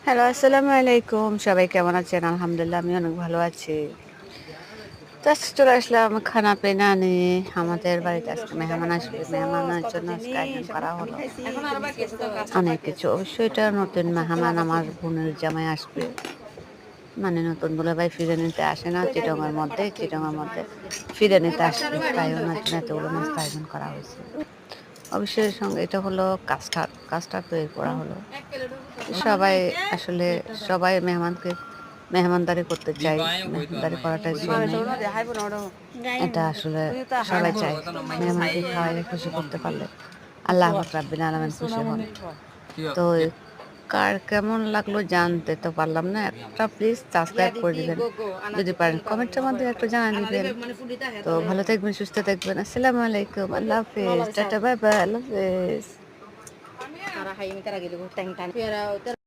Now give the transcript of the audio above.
Hello, আসসালামু আলাইকুম। সবাই কেমন আছেন? আলহামদুলিল্লাহ আমি অনেক ভালো আছি। তো আজকে চলে আসলাম খানা-পিনা নিয়ে। আমাদের বাড়িতে আজকে মেহমান আসবে। মেহমানের জন্য আজকে আয়োজন করা হলো অনেক কিছু। অবশ্যই এটা নতুন মেহমান আমার বোনের জামাই আসবে। মানে নতুন দুলাভাই ফিরে নিতে আসে না চিটাগংয়ের মধ্যে। চিটাগংয়ের মধ্যে ফিরে নিতে আসবে। তাই ওনার জন্য এতগুলো নাস্তা আয়োজন করা হয়েছে। অবশ্যই এর সঙ্গে এটা হলো কাস্টার্ড। কাস্টার্ড তৈরি করা হলো। সবাই আসলে সবাই মেহমানকে মেহমানদারি করতে চায়। মেহমানদারি করাটাই সুন্নাহ। এটা আসলে সবাই চায়। মেহমানকে খাওয়াইয়ে খুশি করতে পারলে আল্লাহ পাক রাব্বিল আলামিন খুশি হন। তো কার কেমন লাগলো জানতে তো পারলাম না। একটা প্লিজ সাবস্ক্রাইব করে দিবেন। যদি পারেন কমেন্টের মাধ্যমে একটু জানায় দিবেন। তো ভালো থাকবেন, সুস্থ থাকবেন। আসসালামু আলাইকুম। আল্লাহ হাফেজ। Tata bye bye. আল্লাহ হাফেজ।